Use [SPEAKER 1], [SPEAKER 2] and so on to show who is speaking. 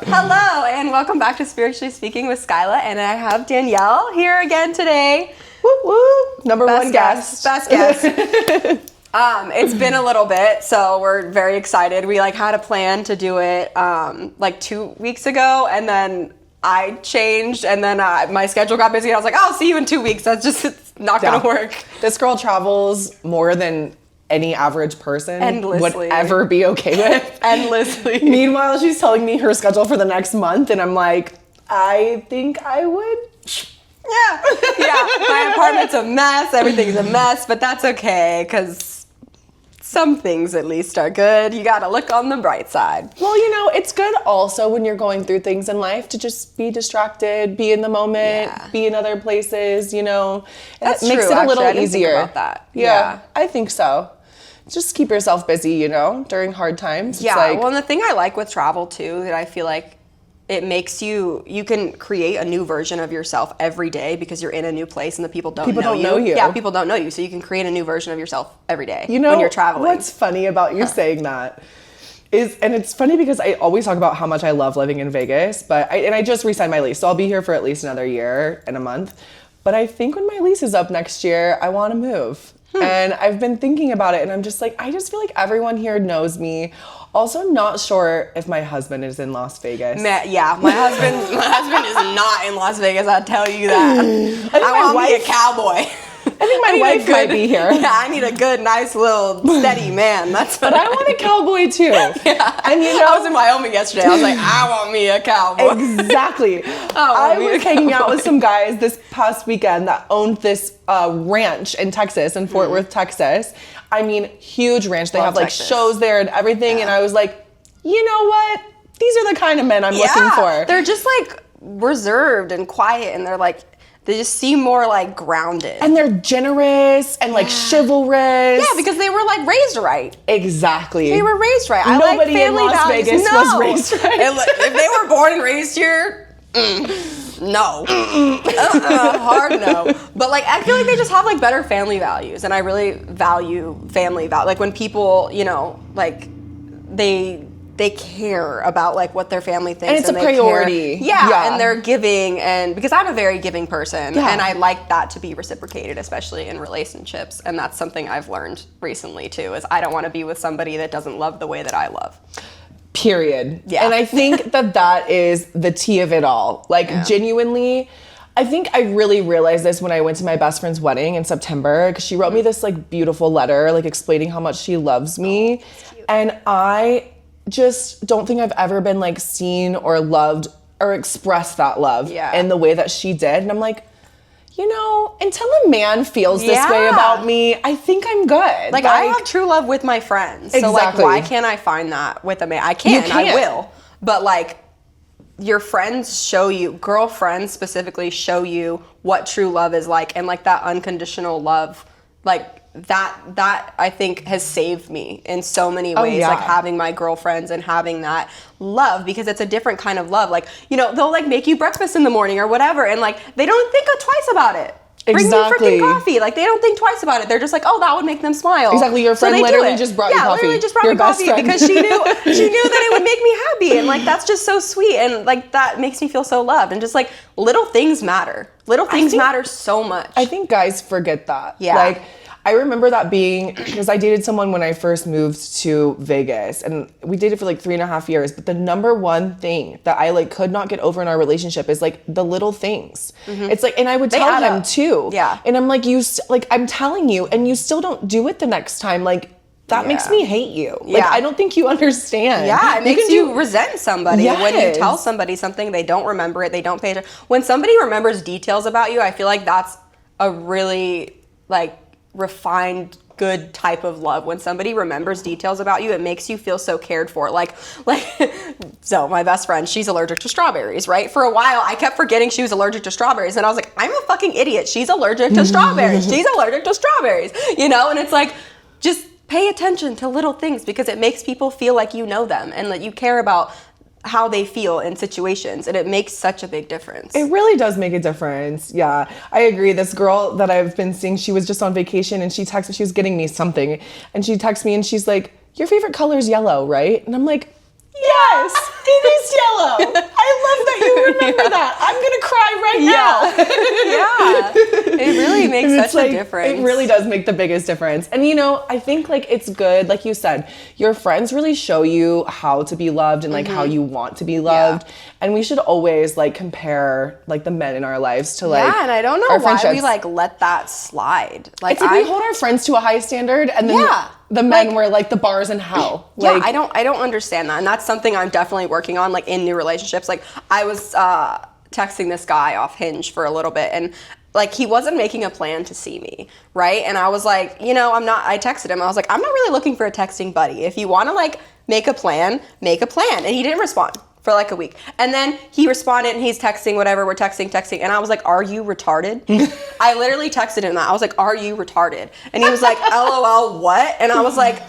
[SPEAKER 1] Hello, and welcome back to Spiritually Speaking with Skyla, and I have Danielle here again today.
[SPEAKER 2] Woo woo! Number one guest.
[SPEAKER 1] Best guest. It's been a little bit, so we're very excited. We had a plan to do it 2 weeks ago, and then I changed, and then my schedule got busy, and I was like, I'll see you in 2 weeks. It's not going to work.
[SPEAKER 2] This girl travels more than any average person
[SPEAKER 1] Endlessly.
[SPEAKER 2] would ever be okay with.
[SPEAKER 1] Endlessly.
[SPEAKER 2] Meanwhile, she's telling me her schedule for the next month, and I'm like, I think I would.
[SPEAKER 1] Yeah. My apartment's a mess. Everything's a mess, but that's okay, because some things at least are good. You got to look on the bright side.
[SPEAKER 2] Well, it's good also when you're going through things in life to just be distracted, be in the moment, be in other places,
[SPEAKER 1] That's
[SPEAKER 2] it makes
[SPEAKER 1] true.
[SPEAKER 2] it a little
[SPEAKER 1] Actually, I didn't
[SPEAKER 2] easier.
[SPEAKER 1] think about that.
[SPEAKER 2] Yeah, I think so. Just keep yourself busy, during hard times.
[SPEAKER 1] Yeah, well, and the thing I like with travel too, that I feel like it makes you can create a new version of yourself every day because you're in a new place and the people don't know you. Yeah, people don't know you, so you can create a new version of yourself every day when you're traveling.
[SPEAKER 2] What's funny about you saying that is, and it's funny because I always talk about how much I love living in Vegas, but I just re-signed my lease, so I'll be here for at least another year and a month. But I think when my lease is up next year, I want to move. And I've been thinking about it, and I'm just like, I just feel like everyone here knows me. Also, not sure if my husband is in Las Vegas.
[SPEAKER 1] My husband is not in Las Vegas, I'll tell you that. I want me a cowboy.
[SPEAKER 2] I think my wife might be here.
[SPEAKER 1] Yeah, I need a good, nice, little, steady man. That's what
[SPEAKER 2] But I want a cowboy too.
[SPEAKER 1] Yeah.
[SPEAKER 2] And
[SPEAKER 1] I was in Wyoming yesterday. I was like, I want me a cowboy.
[SPEAKER 2] Exactly. I was hanging out with some guys this past weekend that owned this ranch in Texas, in Fort Worth, Texas. I mean, huge ranch. They have Texas. Shows there and everything. Yeah. And I was like, you know what? These are the kind of men I'm looking for.
[SPEAKER 1] They're just reserved and quiet, and they just seem more grounded.
[SPEAKER 2] And they're generous and chivalrous.
[SPEAKER 1] Yeah, because they were raised right.
[SPEAKER 2] Exactly.
[SPEAKER 1] They were raised right.
[SPEAKER 2] Nobody in Las Vegas was raised right.
[SPEAKER 1] If they were born and raised here, no. Hard no. But I feel like they just have better family values, and I really value family values. When people, they care about what their family thinks,
[SPEAKER 2] and it's a priority.
[SPEAKER 1] Yeah, and they're giving, and because I'm a very giving person, and I like that to be reciprocated, especially in relationships. And that's something I've learned recently too, is I don't want to be with somebody that doesn't love the way that I love.
[SPEAKER 2] Period.
[SPEAKER 1] Yeah.
[SPEAKER 2] And I think that is the tea of it all. Genuinely, I think I really realized this when I went to my best friend's wedding in September, because she wrote me this beautiful letter, explaining how much she loves me. And I just don't think I've ever been seen or loved or expressed that love in the way that she did. And I'm like, until a man feels this way about me, I think I'm good.
[SPEAKER 1] I have true love with my friends.
[SPEAKER 2] Exactly.
[SPEAKER 1] So why can't I find that with a man? I can, I will. But your friends show you, girlfriends specifically show you what true love is like, and that unconditional love, that I think has saved me in so many ways, having my girlfriends and having that love, because it's a different kind of love. They'll make you breakfast in the morning or whatever, and they don't think twice about it.
[SPEAKER 2] Exactly.
[SPEAKER 1] Bring me freaking coffee. They don't think twice about it. They're just oh, that would make them smile.
[SPEAKER 2] Exactly. Your friend literally just brought you coffee.
[SPEAKER 1] Literally just brought me coffee because she knew that it would make me happy, and that's just so sweet, and that makes me feel so loved, and just little things matter. Little things matter so much.
[SPEAKER 2] I think guys forget that.
[SPEAKER 1] Yeah.
[SPEAKER 2] I remember that being, because I dated someone when I first moved to Vegas, and we dated for 3.5 years, but the number one thing that I could not get over in our relationship is the little things. Mm-hmm. It's and I would tell him too.
[SPEAKER 1] Yeah.
[SPEAKER 2] And I'm I'm telling you, and you still don't do it the next time. That makes me hate you. I don't think you understand.
[SPEAKER 1] Yeah, it makes you resent somebody. Yes. When you tell somebody something, they don't remember it, they don't pay attention. When somebody remembers details about you, I feel that's a really refined, good type of love. When somebody remembers details about you, it makes you feel so cared for. So my best friend, she's allergic to strawberries, right? For a while, I kept forgetting she was allergic to strawberries, and I was like, I'm a fucking idiot. She's allergic to strawberries. She's allergic to strawberries, and it's just pay attention to little things, because it makes people feel like you know them and that you care about how they feel in situations, and it makes such a big difference.
[SPEAKER 2] It really does make a difference. Yeah, I agree. This girl that I've been seeing, she was just on vacation, and she was getting me something, and she texts me and she's like, your favorite color is yellow, right? And I'm like, yes. It is yellow. I love that you remember that. I'm gonna cry right now.
[SPEAKER 1] Yeah. It really makes such a difference.
[SPEAKER 2] It really does make the biggest difference. And I think like it's good, like you said, your friends really show you how to be loved and like how you want to be loved. Yeah. And we should always like compare like the men in our lives to like
[SPEAKER 1] and I don't know why we like let that slide. Like
[SPEAKER 2] it's like we hold our friends to a high standard and then the men were like the bars in hell. Like,
[SPEAKER 1] I don't understand that. And that's something I'm definitely working on like in new relationships. Like I was texting this guy off Hinge for a little bit and like he wasn't making a plan to see me, right? And I was like, I texted him. I was like, I'm not really looking for a texting buddy. If you want to like make a plan, make a plan. And he didn't respond for like a week. And then he responded and he's texting whatever, we're texting. And I was like, are you retarded? I literally texted him that. I was like, are you retarded? And he was like, LOL, what? And I was like,